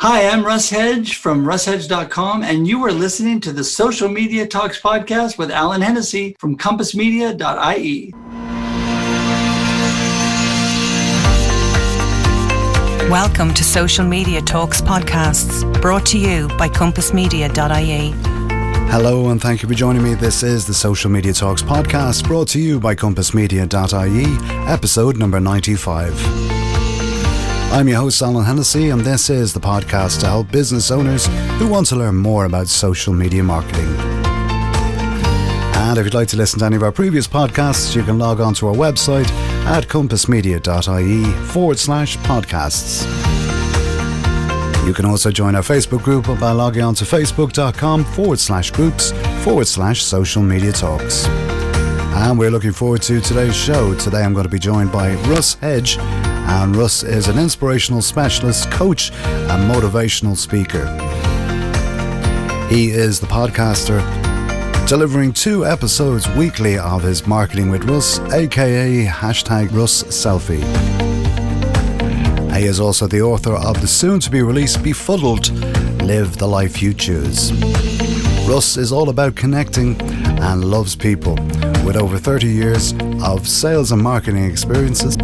Hi, I'm Russ Hedge from russhedge.com, and you are listening to the Social Media Talks podcast with Alan Hennessy from compassmedia.ie. Welcome to Social Media Talks podcasts, brought to you by compassmedia.ie. Hello and thank you for joining me. This is the Social Media Talks podcast, brought to you by compassmedia.ie, episode number 95. I'm your host, Alan Hennessy, and this is the podcast to help business owners who want to learn more about social media marketing. And if you'd like to listen to any of our previous podcasts, you can log on to our website at compassmedia.ie/podcasts. You can also join our Facebook group by logging on to facebook.com/groups/social media talks. And we're looking forward to today's show. Today I'm going to be joined by Russ Hedge. And Russ is an inspirational specialist, coach, and motivational speaker. He is the podcaster, delivering 2 episodes weekly of his Marketing with Russ, aka #RussSelfie. He is also the author of the soon-to-be-released Befuddled, Live the Life You Choose. Russ is all about connecting and loves people. With over 30 years of sales and marketing experiences,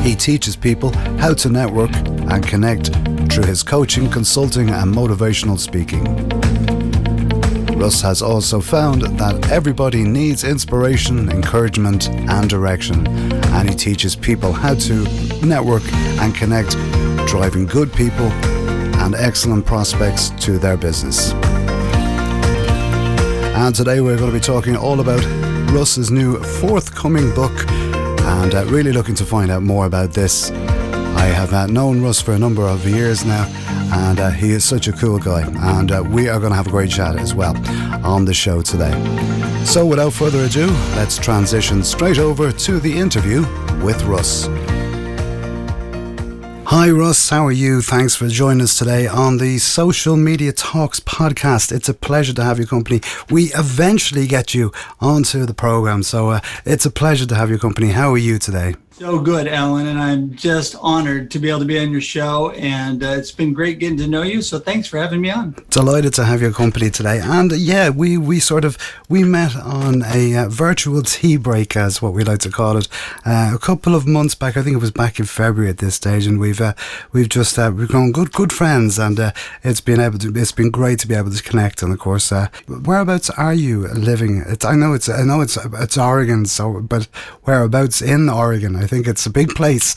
he teaches people how to network and connect through his coaching, consulting, and motivational speaking. Russ has also found that everybody needs inspiration, encouragement, and direction, and he teaches people how to network and connect, driving good people and excellent prospects to their business. And today we're going to be talking all about Russ's new forthcoming book, and really looking to find out more about this. I have known Russ for a number of years now, and he is such a cool guy, and we are going to have a great chat as well on the show today. So without further ado, let's transition straight over to the interview with Russ. Hi Russ, how are you? Thanks for joining us today on the Social Media Talks podcast. It's a pleasure to have your company. We eventually get you onto the program, so it's a pleasure to have your company. How are you today? So good, Alan, and I'm just honored to be able to be on your show, and it's been great getting to know you, so thanks for having me on. Delighted to have your company today. And yeah, we met on a virtual tea break, as what we like to call it, a couple of months back. I think it was back in February at this stage, and we've become good friends, and it's been great to be able to connect. And of course, whereabouts are you living? I know it's Oregon, but whereabouts in Oregon? I think it's a big place.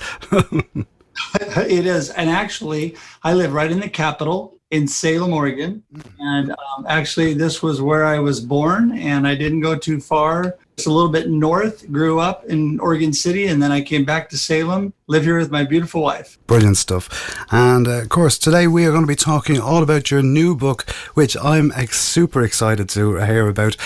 It is. And actually, I live right in the capital in Salem, Oregon. And actually, this was where I was born, and I didn't go too far. It's a little bit north, grew up in Oregon City, and then I came back to Salem, live here with my beautiful wife. Brilliant stuff. And of course, today we are going to be talking all about your new book, which I'm super excited to hear about,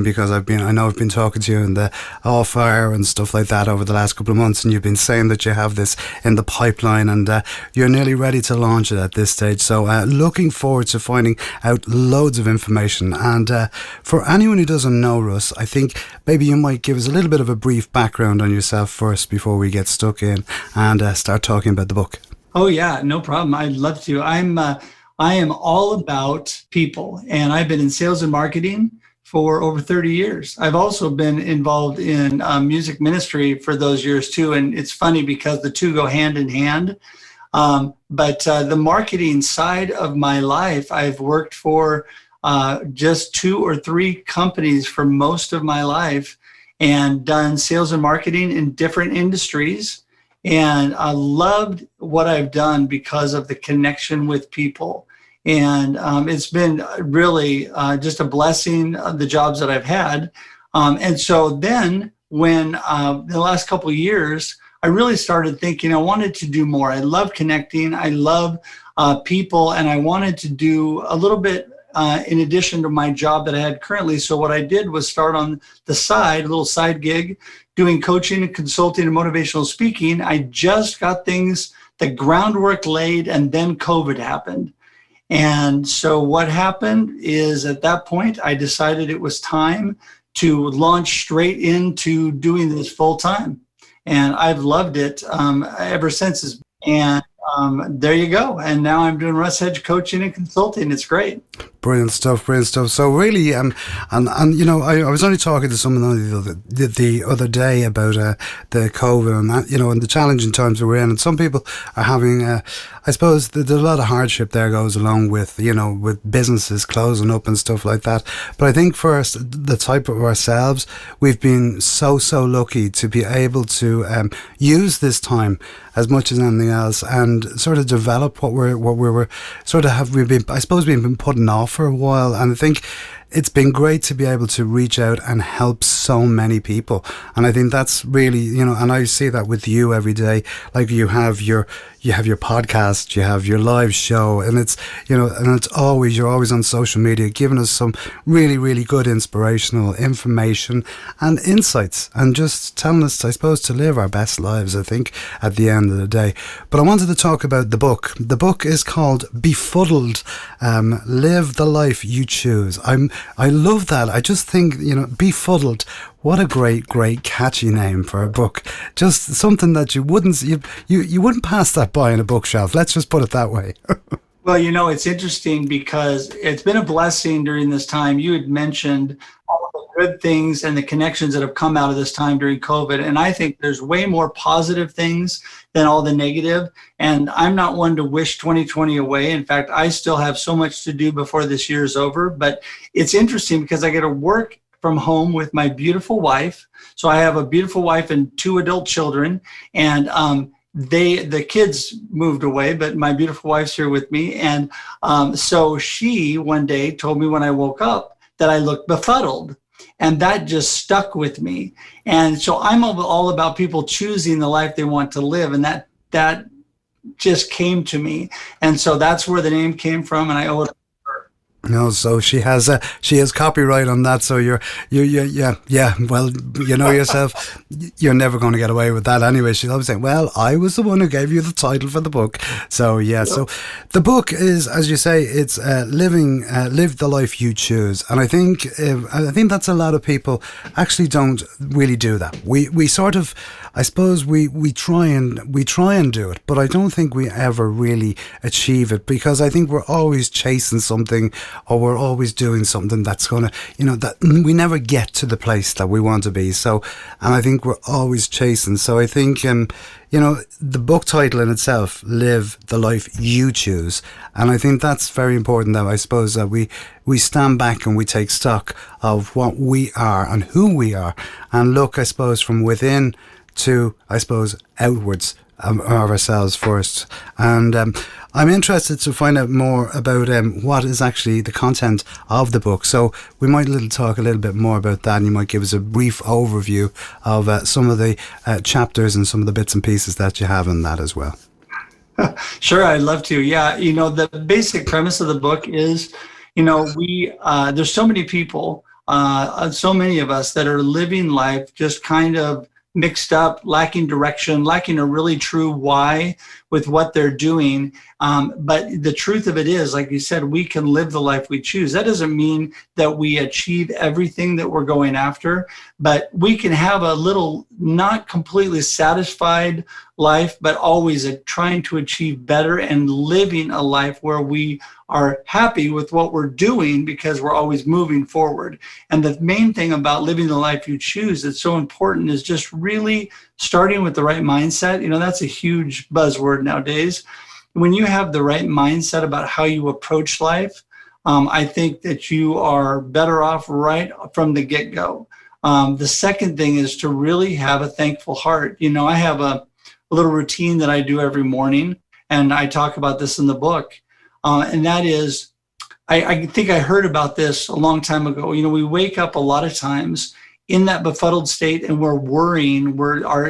because I've been talking to you in the off air and stuff like that over the last couple of months, and you've been saying that you have this in the pipeline, and you're nearly ready to launch it at this stage. So looking forward to finding out loads of information. And for anyone who doesn't know Russ, I think maybe you might give us a little bit of a brief background on yourself first before we get stuck in and start talking about the book. Oh yeah, no problem. I'd love to. I am all about people, and I've been in sales and marketing for over 30 years. I've also been involved in music ministry for those years too. And it's funny because the two go hand in hand. But the marketing side of my life, I've worked for just 2 or 3 companies for most of my life, and done sales and marketing in different industries. And I loved what I've done because of the connection with people. And it's been really just a blessing, the jobs that I've had. And so then when the last couple of years, I really started thinking I wanted to do more. I love connecting. I love people. And I wanted to do a little bit in addition to my job that I had currently. So what I did was start on the side, a little side gig, doing coaching and consulting and motivational speaking. I just got the groundwork laid, and then COVID happened. And so what happened is at that point, I decided it was time to launch straight into doing this full time. And I've loved it ever since. And there you go. And now I'm doing Russ Hedge coaching and consulting. It's great. Brilliant stuff, brilliant stuff. So really, and you know, I was only talking to someone the other day about the COVID and that, you know, and the challenging times that we're in. And some people are having, I suppose, there's a lot of hardship there goes along with, you know, with businesses closing up and stuff like that. But I think for us, the type of ourselves, we've been so lucky to be able to use this time as much as anything else and sort of develop what we were sort of we've been putting off for a while. And I think it's been great to be able to reach out and help so many people. And I think that's really, you know, and I see that with you every day. Like you have your podcast, you have your live show, and it's, you know, and it's always, you're always on social media giving us some really, really good inspirational information and insights and just telling us, I suppose, to live our best lives, I think, at the end of the day. But I wanted to talk about the book. The book is called Befuddled, Live the Life You Choose. I love that. I just think, you know, Befuddled, what a great catchy name for a book. Just something that you wouldn't pass that by in a bookshelf. Let's just put it that way. Well, you know, it's interesting because it's been a blessing during this time. You had mentioned all of the good things and the connections that have come out of this time during COVID. And I think there's way more positive things than all the negative. And I'm not one to wish 2020 away. In fact, I still have so much to do before this year is over. But it's interesting because I get to work from home with my beautiful wife. So I have a beautiful wife and 2 adult children. And the kids moved away, but my beautiful wife's here with me. And so she one day told me when I woke up that I looked befuddled. And that just stuck with me. And so I'm all about people choosing the life they want to live. And that just came to me. And so that's where the name came from. And I owe it. No, so she has copyright on that. So yeah. Well, you know yourself, you're never going to get away with that anyway. She's always saying, "Well, I was the one who gave you the title for the book." So yeah, so the book is, as you say, it's live the life you choose, and I think that's a lot of people actually don't really do that. We sort of, I suppose we try and do it, but I don't think we ever really achieve it because I think we're always chasing something. Or we're always doing something that's going to, you know, that we never get to the place that we want to be. So, and I think we're always chasing. So I think, you know, the book title in itself, Live the Life You Choose. And I think that's very important that I suppose that we stand back and we take stock of what we are and who we are and look, I suppose, from within to, I suppose, outwards of ourselves first. And I'm interested to find out more about what is actually the content of the book. So we might talk a little bit more about that, and you might give us a brief overview of some of the chapters and some of the bits and pieces that you have in that as well. Sure, I'd love to. Yeah, you know, the basic premise of the book is, you know, there's so many people, so many of us that are living life just kind of mixed up, lacking direction, lacking a really true why with what they're doing. But the truth of it is, like you said, we can live the life we choose. That doesn't mean that we achieve everything that we're going after, but we can have a little not completely satisfied life, but always trying to achieve better and living a life where we are happy with what we're doing because we're always moving forward. And the main thing about living the life you choose that's so important is just really starting with the right mindset. You know, that's a huge buzzword nowadays. When you have the right mindset about how you approach life, I think that you are better off right from the get-go. The second thing is to really have a thankful heart. You know, I have a little routine that I do every morning, and I talk about this in the book. And that is, I think I heard about this a long time ago. You know, we wake up a lot of times in that befuddled state and we're worrying,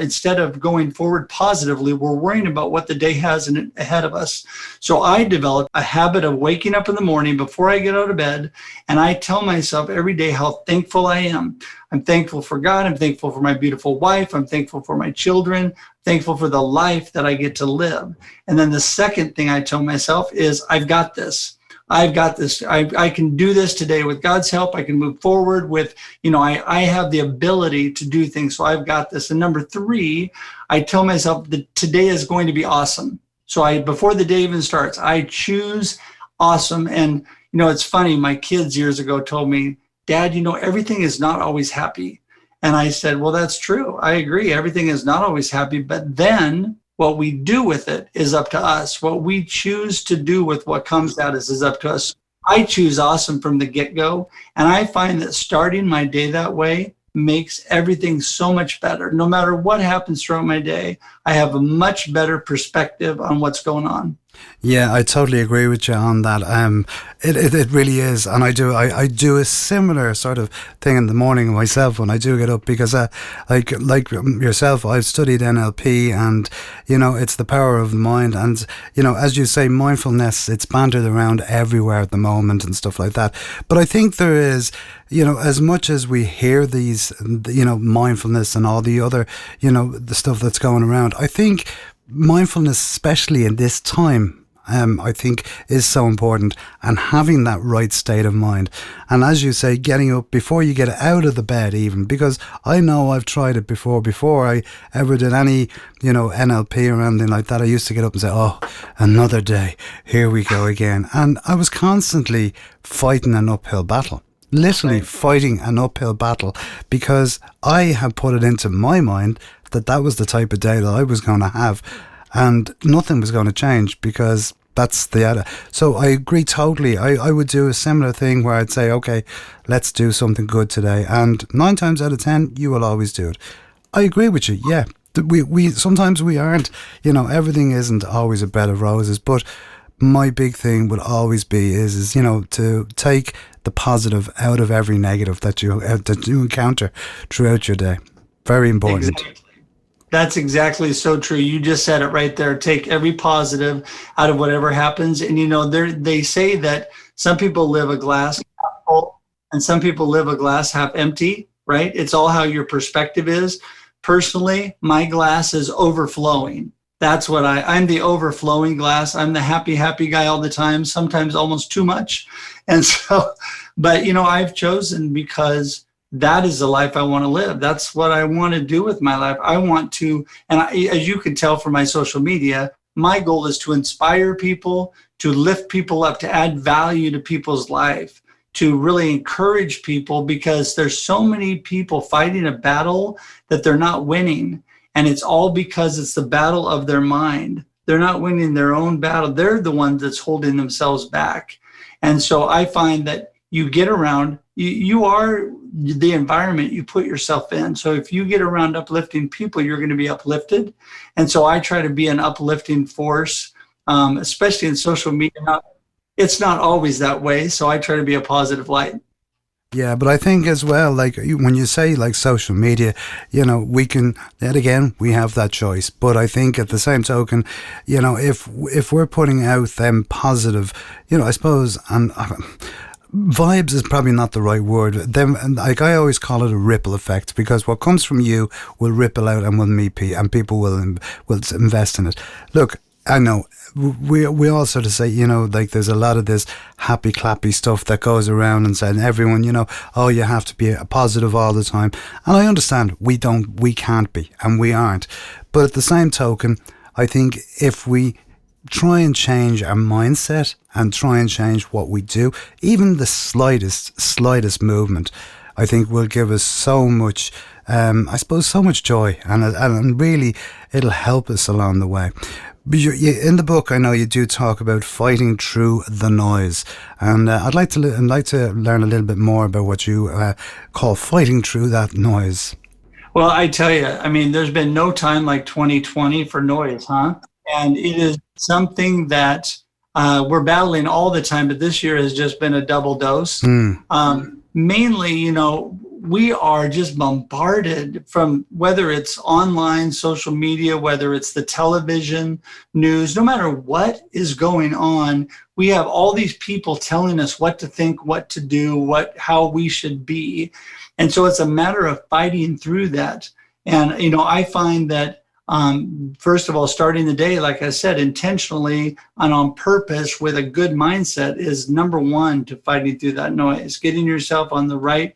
instead of going forward positively, we're worrying about what the day has ahead of us. So I developed a habit of waking up in the morning before I get out of bed, and I tell myself every day how thankful I am. I'm thankful for God. I'm thankful for my beautiful wife. I'm thankful for my children, thankful for the life that I get to live. And then the second thing I tell myself is, I've got this. I've got this. I can do this today with God's help. I can move forward with, you know, I have the ability to do things. So I've got this. And number three, I tell myself that today is going to be awesome. So before the day even starts, I choose awesome. And, it's funny. My kids years ago told me, Dad, everything is not always happy. And I said, well, that's true. I agree. Everything is not always happy. But then what we do with it is up to us. What we choose to do with what comes at us is up to us. I choose awesome from the get-go. And I find that starting my day that way makes everything so much better. No matter what happens throughout my day, I have a much better perspective on what's going on. Yeah, I totally agree with you on that. It really is, and I do a similar sort of thing in the morning myself when I do get up, because like yourself, I've studied NLP, and it's the power of the mind, and as you say, mindfulness, it's bantered around everywhere at the moment and stuff like that. But I think there is, as much as we hear these, mindfulness and all the other, the stuff that's going around, I think mindfulness, especially in this time, I think is so important, and having that right state of mind. And as you say, getting up before you get out of the bed even, because I know I've tried it before I ever did any, NLP or anything like that. I used to get up and say, oh, another day, here we go again. And I was constantly fighting an uphill battle. Literally fighting an uphill battle, because I had put it into my mind that was the type of day that I was going to have, and nothing was going to change, because that's the other. So I agree totally. I would do a similar thing where I'd say, okay, let's do something good today, and 9 times out of 10 you will always do it. I agree with you. Yeah, we sometimes we aren't, everything isn't always a bed of roses, but my big thing would always be is to take the positive out of every negative that you encounter throughout your day. Very important. Exactly. That's exactly so true. You just said it right there. Take every positive out of whatever happens. And they say that some people live a glass half full and some people live a glass half empty, right? It's all how your perspective is. Personally, my glass is overflowing. That's what I'm the overflowing glass. I'm the happy guy all the time, sometimes almost too much. And so, but I've chosen, because that is the life I want to live. That's what I want to do with my life. I want to, and as you can tell from my social media, my goal is to inspire people, to lift people up, to add value to people's life, to really encourage people, because there's so many people fighting a battle that they're not winning. And it's all because it's the battle of their mind. They're not winning their own battle. They're the one that's holding themselves back. And so I find that you get around, you are the environment you put yourself in. So if you get around uplifting people, you're going to be uplifted. And so I try to be an uplifting force, especially in social media. It's not always that way. So I try to be a positive light. Yeah, but I think as well, like when you say like social media, we can, yet again, we have that choice. But I think at the same token, if we're putting out them positive, I suppose, and vibes is probably not the right word. Them, like I always call it a ripple effect, because what comes from you will ripple out and will meet people, and people will invest in it. Look, I know we all sort of say, like there's a lot of this happy clappy stuff that goes around and saying everyone, oh, you have to be positive all the time. And I understand we can't be, and we aren't. But at the same token, I think if we try and change our mindset and try and change what we do, even the slightest movement, I think will give us so much, I suppose, so much joy, and really it'll help us along the way. But in the book, I know you do talk about fighting through the noise, and I'd like to learn a little bit more about what you call fighting through that noise. Well, I tell you, there's been no time like 2020 for noise, huh? And it is something that we're battling all the time, but this year has just been a double dose. Mainly, we are just bombarded from, whether it's online, social media, whether it's the television, news, no matter what is going on, we have all these people telling us what to think, what to do, how we should be. And so it's a matter of fighting through that. And, I find that, first of all, starting the day, like I said, intentionally and on purpose with a good mindset is number one to fighting through that noise, getting yourself on the right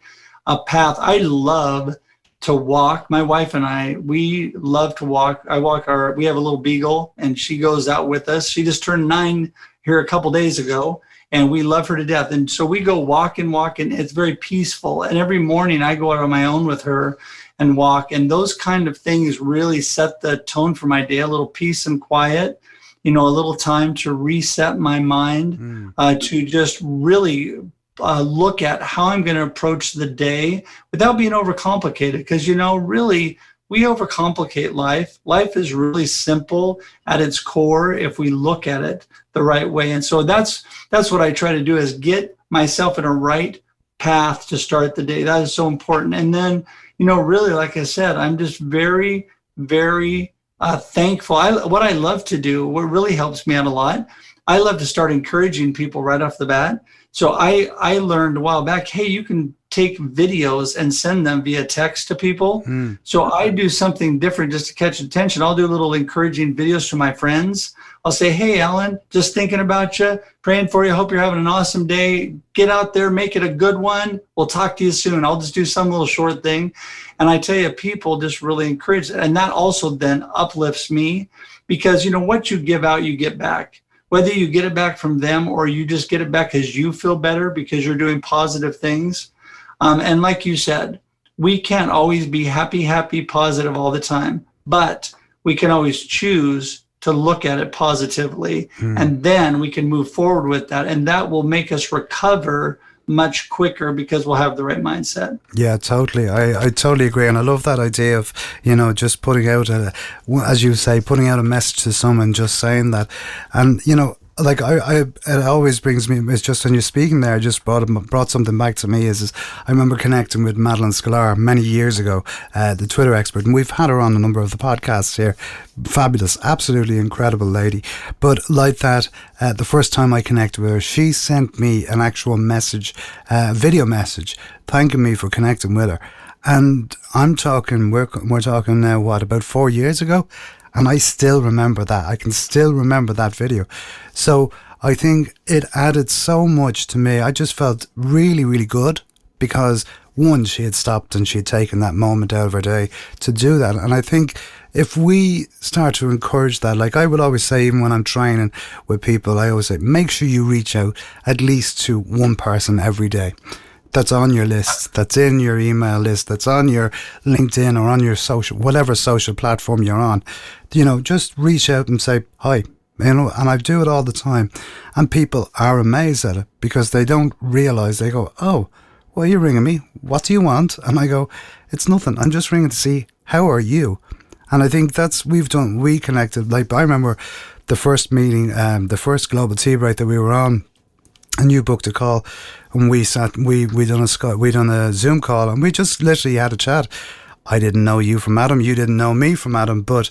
path. I love to walk. My wife and I, we love to walk. We have a little beagle, and she goes out with us. She just turned 9 here a couple days ago, and we love her to death. And so we go walk, and it's very peaceful. And every morning I go out on my own with her and walk. And those kind of things really set the tone for my day, a little peace and quiet, a little time to reset my mind, to just really look at how I'm going to approach the day without being overcomplicated. Because, really, we overcomplicate life. Life is really simple at its core if we look at it the right way. And so that's what I try to do, is get myself in a right path to start the day. That is so important. And then, really, like I said, I'm just very, very thankful. What I love to do, what really helps me out a lot, I love to start encouraging people right off the bat. So I learned a while back, hey, you can take videos and send them via text to people. So I do something different just to catch attention. I'll do little encouraging videos to my friends. I'll say, hey, Alan, just thinking about you, praying for you. Hope you're having an awesome day. Get out there, make it a good one. We'll talk to you soon. I'll just do some little short thing. And I tell you, people just really encourage it. And that also then uplifts me, because, what you give out, you get back. Whether you get it back from them or you just get it back because you feel better because you're doing positive things. And like you said, we can't always be happy, positive all the time, but we can always choose to look at it positively. And then we can move forward with that. And that will make us recover much quicker because we'll have the right mindset. Yeah, totally. I totally agree. And I love that idea of, just putting out as you say, putting out a message to someone, just saying that. And, like it always brings me, it's just when you're speaking there, just brought something back to me is I remember connecting with Madeline Sklar many years ago, the Twitter expert, and we've had her on a number of the podcasts here. Fabulous, absolutely incredible lady. But like that, the first time I connected with her, she sent me an actual message, video message, thanking me for connecting with her. And we're talking now, about 4 years ago? And I still remember that. I can still remember that video. So I think it added so much to me. I just felt really, really good because, one, she had stopped and she had taken that moment out of her day to do that. And I think if we start to encourage that, like I would always say, even when I'm training with people, I always say, make sure you reach out at least to one person every day. That's on your list, that's in your email list, that's on your LinkedIn or on your whatever social platform you're on. Just reach out and say hi. And I do it all the time. And people are amazed at it because they don't realize. They go, oh, well, you're ringing me. What do you want? And I go, it's nothing. I'm just ringing to see, how are you? And I think we connected. Like, I remember the first meeting, the first Global Tea Break that we were on, and you booked a call, and we done a Zoom call, and we just literally had a chat. I didn't know you from Adam, you didn't know me from Adam, but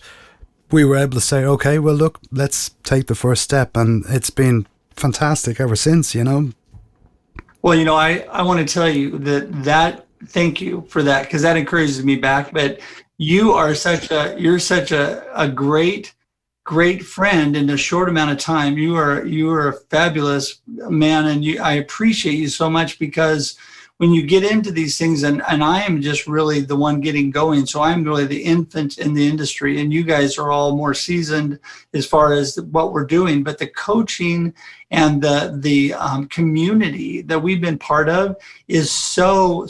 we were able to say, okay, well, look, let's take the first step, and it's been fantastic ever since. Well, I want to tell you that thank you for that, because that encourages me back. But you're such a great friend in a short amount of time. You are a fabulous man, and I appreciate you so much, because when you get into these things, and I am just really the one getting going, so I'm really the infant in the industry, and you guys are all more seasoned as far as what we're doing. But the coaching and the community that we've been part of is so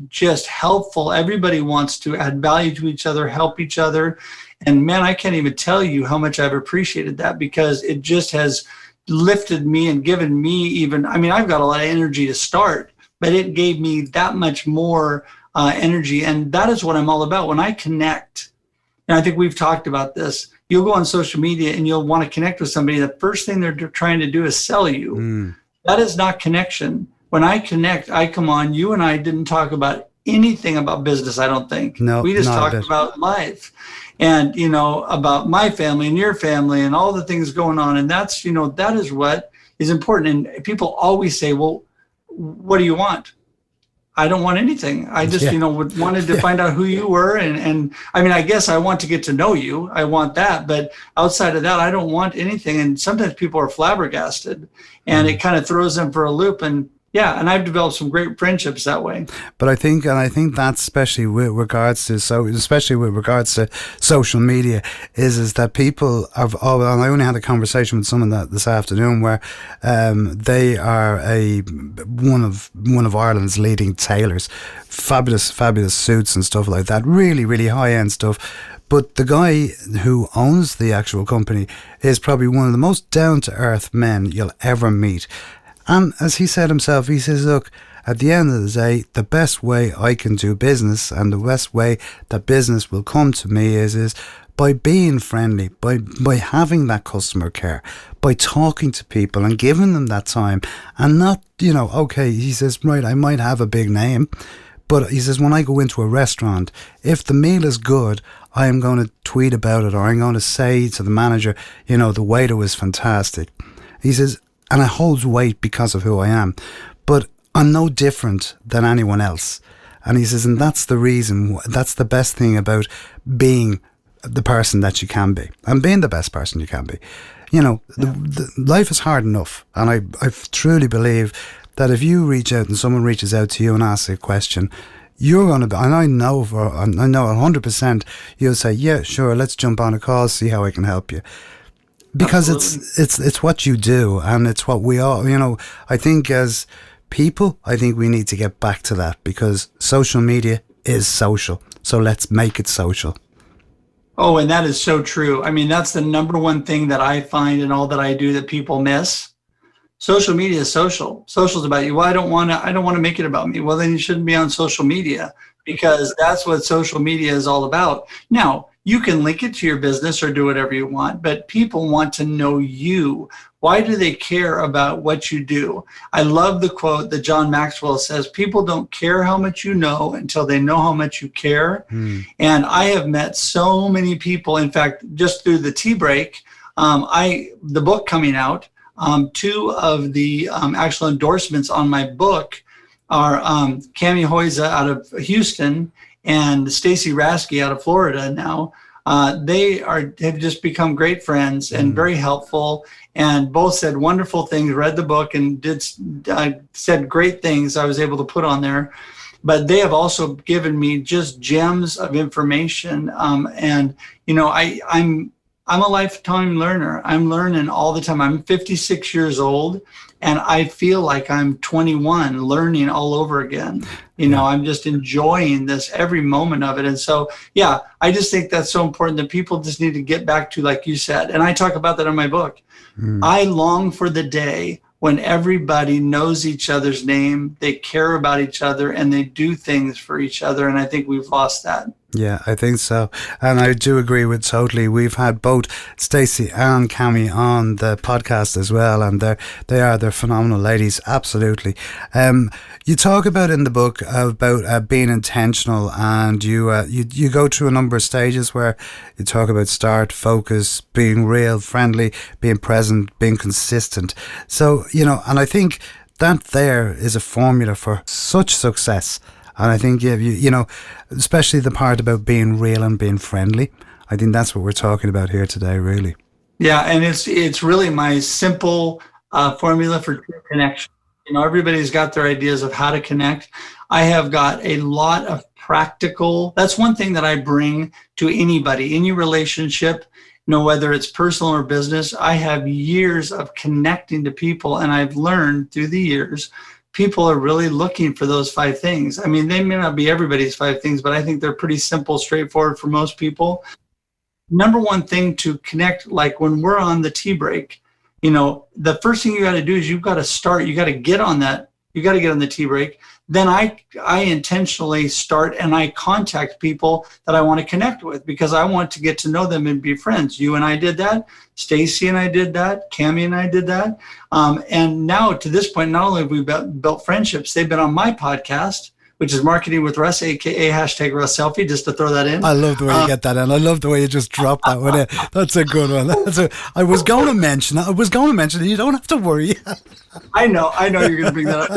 just helpful. Everybody wants to add value to each other, help each other. And man, I can't even tell you how much I've appreciated that, because it just has lifted me and given me I've got a lot of energy to start, but it gave me that much more energy. And that is what I'm all about. When I connect, and I think we've talked about this, you'll go on social media and you'll want to connect with somebody. The first thing they're trying to do is sell you. That is not connection. When I connect, I come on. You and I didn't talk about anything about business, I don't think. No, we just talked about life. And, about my family and your family and all the things going on. And that's, that is what is important. And people always say, well, what do you want? I don't want anything. I just, wanted to find out who you were. And I guess I want to get to know you. I want that. But outside of that, I don't want anything. And sometimes people are flabbergasted, and it kind of throws them for a loop. And Yeah, and I've developed some great friendships that way. But I think that's especially with regards to social media is that people are. Oh, and I only had a conversation with someone this afternoon where they are one of Ireland's leading tailors, fabulous suits and stuff like that, really really high end stuff. But the guy who owns the actual company is probably one of the most down to earth men you'll ever meet. And as he said himself, he says, look, at the end of the day, the best way I can do business and the best way that business will come to me is by being friendly, by having that customer care, by talking to people and giving them that time and not, okay, he says, right, I might have a big name, but he says, when I go into a restaurant, if the meal is good, I am going to tweet about it or I'm going to say to the manager, the waiter was fantastic. He says, and it holds weight because of who I am. But I'm no different than anyone else. And he says, and that's the reason, that's the best thing about being the person that you can be and being the best person you can be. Life is hard enough. And I truly believe that if you reach out and someone reaches out to you and asks a question, you're going to be, and I know 100%, you'll say, yeah, sure, let's jump on a call, see how I can help you. Because it's what you do and it's what we all, I think as people, I think we need to get back to that because social media is social. So let's make it social. Oh, and that is so true. I mean, that's the number one thing that I find in all that I do that people miss. Social media is social. Social's about you. Well, I don't want to make it about me. Well, then you shouldn't be on social media because that's what social media is all about. Now, you can link it to your business or do whatever you want, but people want to know you. Why do they care about what you do? I love the quote that John Maxwell says, people don't care how much you know until they know how much you care. And I have met so many people. In fact, just through the tea break, the book coming out, two of the actual endorsements on my book are Cami Hoyza out of Houston and Stacy Rasky out of Florida now. They have just become great friends and very helpful, and both said wonderful things, read the book and said great things I was able to put on there. But they have also given me just gems of information. And, I'm a lifetime learner. I'm learning all the time. I'm 56 years old and I feel like I'm 21 learning all over again. I'm just enjoying this every moment of it. And so, yeah, I just think that's so important that people just need to get back to, like you said, and I talk about that in my book. I long for the day when everybody knows each other's name, they care about each other, and they do things for each other. And I think we've lost that. Yeah, I think so. And I do agree with totally. We've had both Stacey and Cami on the podcast as well, and they're phenomenal ladies, absolutely. You talk about in the book about being intentional, and you go through a number of stages where you talk about start, focus, being real, friendly, being present, being consistent. So, and I think that there is a formula for such success. And I think, especially the part about being real and being friendly, I think that's what we're talking about here today, really. Yeah, and it's really my simple formula for true connection. Everybody's got their ideas of how to connect. I have got a lot of practical, that's one thing that I bring to anybody, any relationship, whether it's personal or business. I have years of connecting to people, and I've learned through the years people are really looking for those 5 things. I mean, they may not be everybody's 5 things, but I think they're pretty simple, straightforward for most people. Number one thing to connect, like when we're on the tea break, the first thing you got to do is you've got to start, you got to get on that, you got to get on the tea break. Then I intentionally start and I contact people that I want to connect with because I want to get to know them and be friends. You and I did that. Stacy and I did that. Cami and I did that. And now to this point, not only have we built friendships, they've been on my podcast, which is Marketing with Russ, aka #Russ Selfie, just to throw that in. I love the way you get that in. I love the way you just drop that one in. That's a good one. I was going to mention it. You don't have to worry. I know you're going to bring that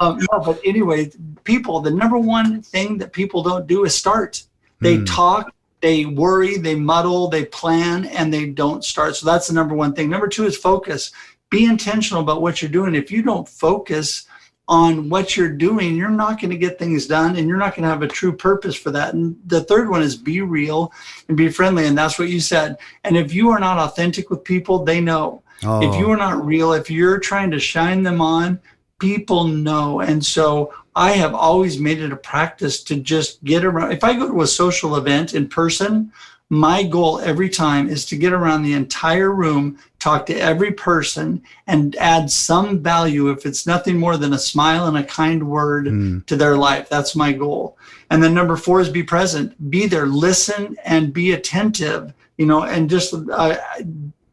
up. But anyway, people, the number one thing that people don't do is start. They talk, they worry, they muddle, they plan, and they don't start. So that's the number one thing. Number 2 is focus. be intentional about what you're doing. If you don't focus on what you're doing, you're not going to get things done, and you're not going to have a true purpose for that. And the third one is be real and be friendly. And that's what you said. And if you are not authentic with people, they know. If you are not real, if you're trying to shine them on, people know. And so I have always made it a practice to just get around. If I go to a social event in person, my goal every time is to get around the entire room, talk to every person, and add some value, if it's nothing more than a smile and a kind word to their life. That's my goal. And then number 4 is be present. Be there, listen, and be attentive, and just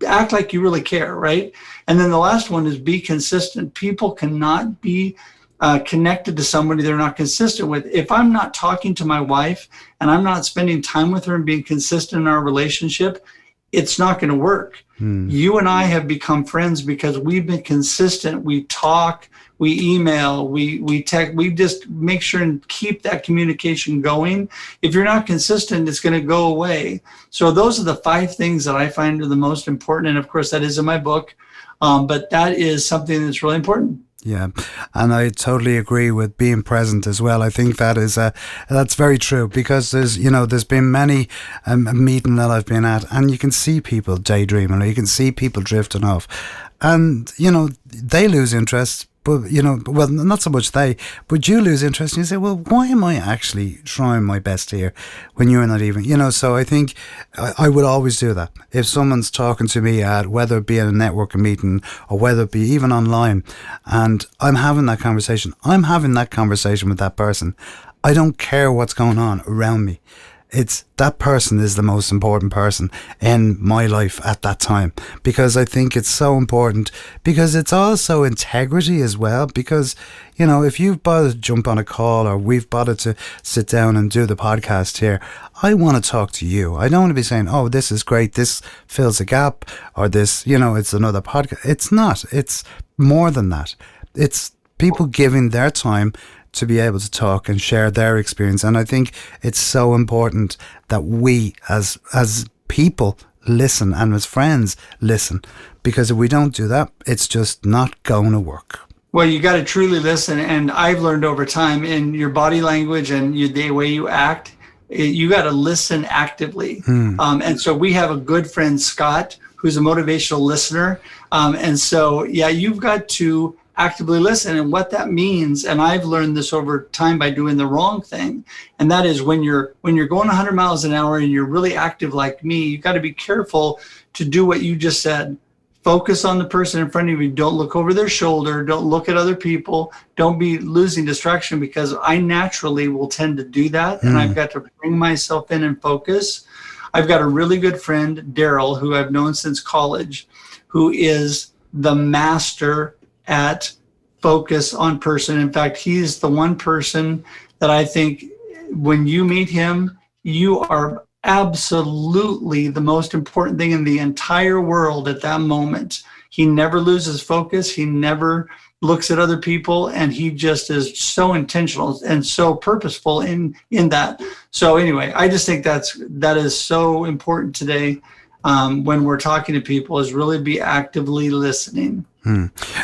act like you really care, right? And then the last one is be consistent. People cannot be connected to somebody they're not consistent with. If I'm not talking to my wife and I'm not spending time with her and being consistent in our relationship, it's not going to work. You and I have become friends because we've been consistent. We talk, we email, we text, we just make sure and keep that communication going. If you're not consistent, it's going to go away. So those are the 5 things that I find are the most important. And of course, that is in my book. But that is something that's really important. Yeah, and I totally agree with being present as well. I think that is that's very true, because there's been many a meeting that I've been at, and you can see people daydreaming, or you can see people drifting off, and they lose interest. But, well, not so much but you lose interest, and you say, well, why am I actually trying my best here when you're not even, so I think I would always do that. If someone's talking to me at, whether it be in a networking meeting or whether it be even online, and I'm having that conversation with that person. I don't care what's going on around me. It's that person is the most important person in my life at that time, because I think it's so important, because it's also integrity as well. Because, if you've bothered to jump on a call, or we've bothered to sit down and do the podcast here, I want to talk to you. I don't want to be saying, oh, this is great, this fills a gap, or this, it's another podcast. It's not. It's more than that. It's people giving their time to be able to talk and share their experience. And I think it's so important that we as people listen, and as friends listen, because if we don't do that, it's just not going to work. Well, you got to truly listen. And I've learned over time, in your body language and the way you act, you got to listen actively. And so we have a good friend, Scott, who's a motivational listener. And so, you've got to actively listen. And what that means, and I've learned this over time by doing the wrong thing, and that is when you're going 100 miles an hour and you're really active like me, you got to be careful to do what you just said. Focus on the person in front of you. Don't look over their shoulder. Don't look at other people. Don't be losing distraction, because I naturally will tend to do that. And I've got to bring myself in and focus. I've got a really good friend, Daryl, who I've known since college, who is the master at focus on person. In fact, he's the one person that I think when you meet him, you are absolutely the most important thing in the entire world at that moment. He never loses focus. He never looks at other people, and he just is so intentional and so purposeful in that. So anyway, I just think that is so important today, when we're talking to people, is really be actively listening.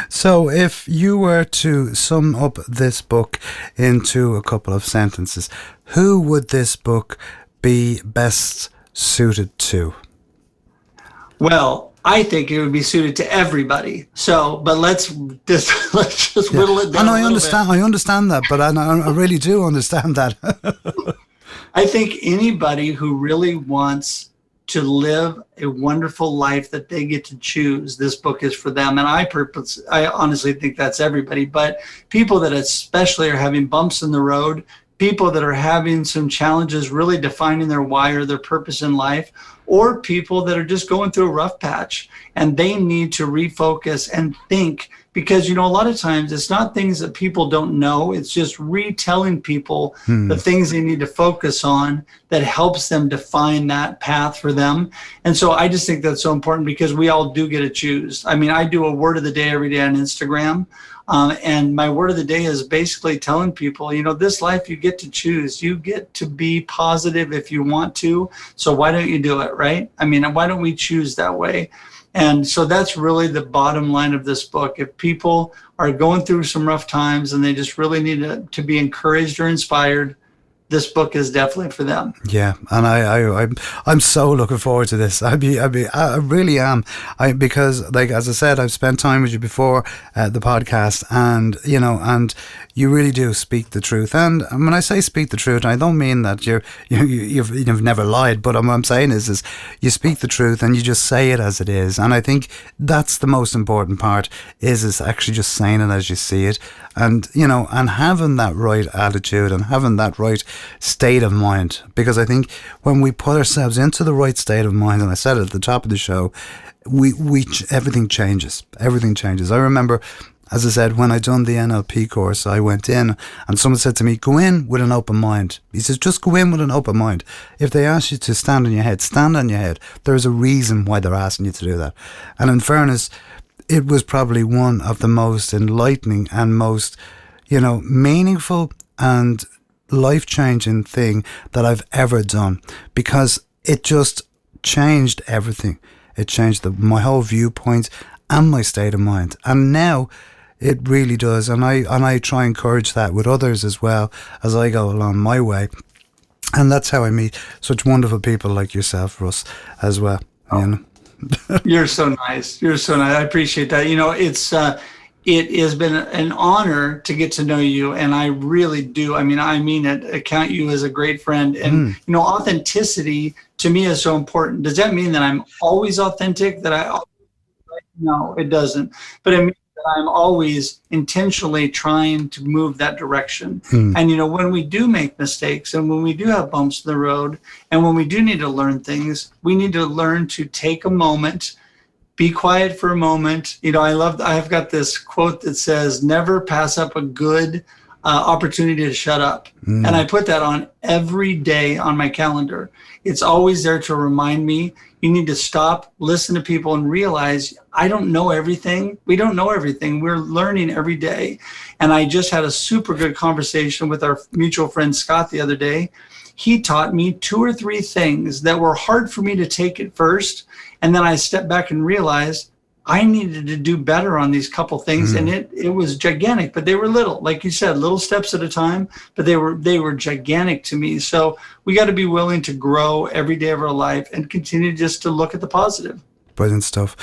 So if you were to sum up this book into a couple of sentences, who would this book be best suited to? Well, I think it would be suited to everybody. So, but let's just whittle it down. And I understand that, but I really do understand that. I think anybody who really wants to live a wonderful life that they get to choose, this book is for them. And I honestly think that's everybody, but people that especially are having bumps in the road, people that are having some challenges really defining their why or their purpose in life, or people that are just going through a rough patch and they need to refocus and think. Because, a lot of times it's not things that people don't know. It's just retelling people the things they need to focus on that helps them define that path for them. And so I just think that's so important, because we all do get to choose. I mean, I do a word of the day every day on Instagram. And my word of the day is basically telling people, this life you get to choose. You get to be positive if you want to. So why don't you do it, right? I mean, why don't we choose that way? And so that's really the bottom line of this book. If people are going through some rough times and they just really need to be encouraged or inspired, this book is definitely for them. Yeah, and I'm so looking forward to this. I really am. Because, like, as I said, I've spent time with you before the podcast, and you really do speak the truth. And when I say speak the truth, I don't mean that you've never lied. But what I'm saying is you speak the truth and you just say it as it is. And I think that's the most important part. Is actually just saying it as you see it, and and having that right attitude and having that right state of mind. Because I think when we put ourselves into the right state of mind, and I said it at the top of the show, everything changes. Everything changes. I remember, as I said, when I done the NLP course, I went in and someone said to me, go in with an open mind. He says, just go in with an open mind. If they ask you to stand on your head, stand on your head. There's a reason why they're asking you to do that. And in fairness, it was probably one of the most enlightening and most, meaningful and life-changing thing that I've ever done, because it just changed everything. It changed my whole viewpoint and my state of mind. And now it really does. And I try and encourage that with others as well as I go along my way. And that's how I meet such wonderful people like yourself, Russ, as well. You're so nice. You're so nice. I appreciate that. It has been an honor to get to know you, and I really do. I mean it. I count you as a great friend, and authenticity to me is so important. Does that mean that I'm always authentic? No, it doesn't. But it means that I'm always intentionally trying to move that direction. And when we do make mistakes, and when we do have bumps in the road, and when we do need to learn things, we need to learn to take a moment. Be quiet for a moment. I've got this quote that says, never pass up a good opportunity to shut up. And I put that on every day on my calendar. It's always there to remind me, you need to stop, listen to people, and realize I don't know everything. We don't know everything. We're learning every day. And I just had a super good conversation with our mutual friend Scott the other day. He taught me 2 or 3 things that were hard for me to take at first. And then I stepped back and realized I needed to do better on these couple things. And it was gigantic, but they were little, like you said, little steps at a time, but they were gigantic to me. So we got to be willing to grow every day of our life and continue just to look at the positive. Brilliant stuff.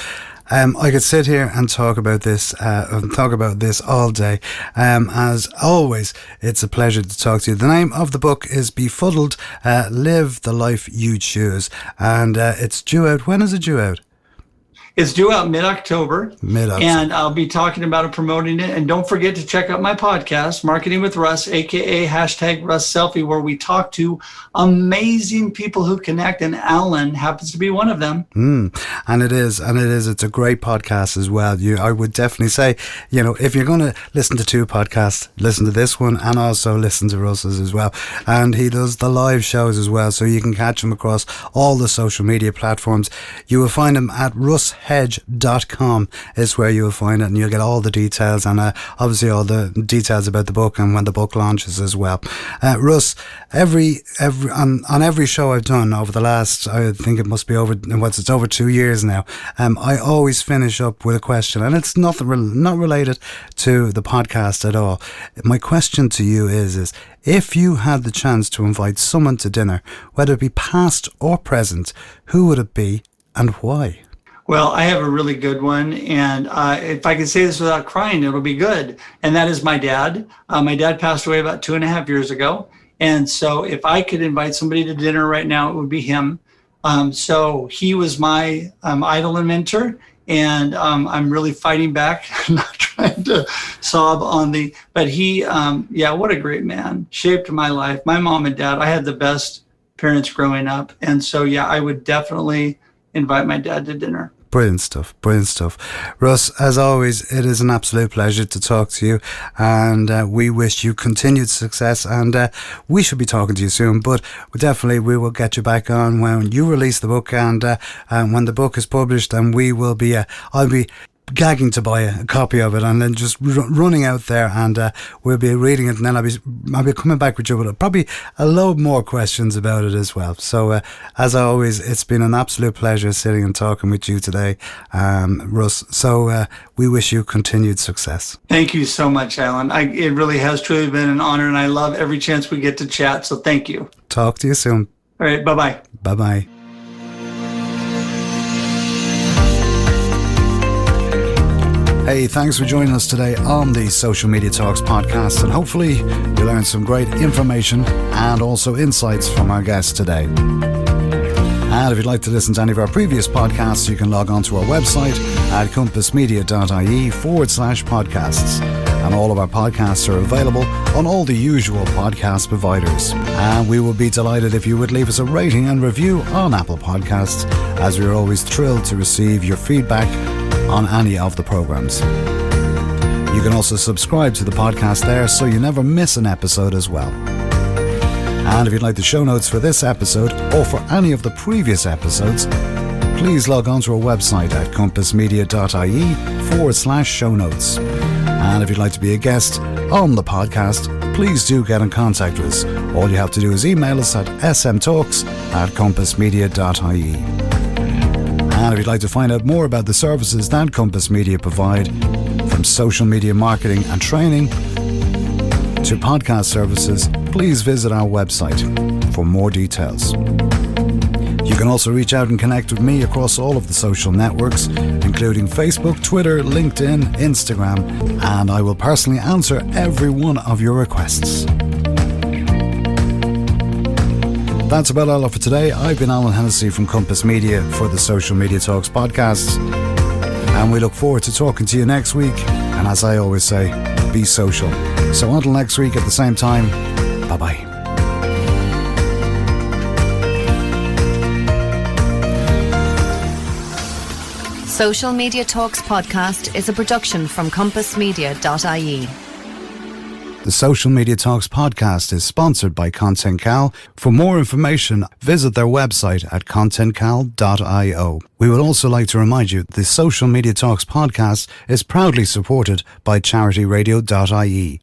I could sit here and talk about this all day. As always, it's a pleasure to talk to you. The name of the book is Befuddled, Live the Life You Choose. And it's due out. When is it due out? It's due out mid-October. And I'll be talking about it, promoting it. And don't forget to check out my podcast, Marketing with Russ, aka #RussSelfie, where we talk to amazing people who connect. And Alan happens to be one of them. And it is. It's a great podcast as well. I would definitely say, if you're going to listen to 2 podcasts, listen to this one and also listen to Russ's as well. And he does the live shows as well, so you can catch him across all the social media platforms. You will find him at russhedge.com is where you'll find it, and you'll get all the details, and obviously all the details about the book and when the book launches as well. Russ, on every show I've done over the last, I think it must be it's over 2 years now, I always finish up with a question, and it's not related to the podcast at all. My question to you is if you had the chance to invite someone to dinner, whether it be past or present, who would it be and why? Well, I have a really good one, and if I can say this without crying, it'll be good. And that is my dad. My dad passed away about 2.5 years ago. And so if I could invite somebody to dinner right now, it would be him. So he was my idol and mentor, and I'm really fighting back. I'm not trying to sob but he, what a great man. Shaped my life. My mom and dad, I had the best parents growing up. And so, I would definitely invite my dad to dinner. Brilliant stuff. Russ, as always, it is an absolute pleasure to talk to you, and we wish you continued success, and we should be talking to you soon, but we will get you back on when you release the book, and when the book is published, and we will be I'll be gagging to buy a copy of it, and then just running out there, and we'll be reading it, and then I'll be coming back with you with probably a load more questions about it as well. So as always, it's been an absolute pleasure sitting and talking with you today, Russ. So we wish you continued success. Thank you so much, Alan. It really has truly been an honor, and I love every chance we get to chat. So thank you. Talk to you soon. All right. Bye-bye. Bye-bye. Hey, thanks for joining us today on the Social Media Talks podcast, and hopefully you learned some great information and also insights from our guest today. And if you'd like to listen to any of our previous podcasts, you can log on to our website at compassmedia.ie/podcasts. And all of our podcasts are available on all the usual podcast providers. And we would be delighted if you would leave us a rating and review on Apple Podcasts, as we are always thrilled to receive your feedback on any of the programs. You can also subscribe to the podcast there so you never miss an episode as well. And if you'd like the show notes for this episode or for any of the previous episodes, please log on to our website at compassmedia.ie/show notes. And if you'd like to be a guest on the podcast, please do get in contact with us. All you have to do is email us at smtalks@compassmedia.ie. And if you'd like to find out more about the services that Compass Media provide, from social media marketing and training to podcast services, please visit our website for more details. You can also reach out and connect with me across all of the social networks, including Facebook, Twitter, LinkedIn, Instagram, and I will personally answer every one of your requests. That's about all for today. I've been Alan Hennessy from Compass Media for the Social Media Talks podcast, and we look forward to talking to you next week. And as I always say, be social. So until next week at the same time, bye-bye. Social Media Talks podcast is a production from compassmedia.ie. The Social Media Talks podcast is sponsored by ContentCal. For more information, visit their website at contentcal.io. We would also like to remind you the Social Media Talks podcast is proudly supported by charityradio.ie.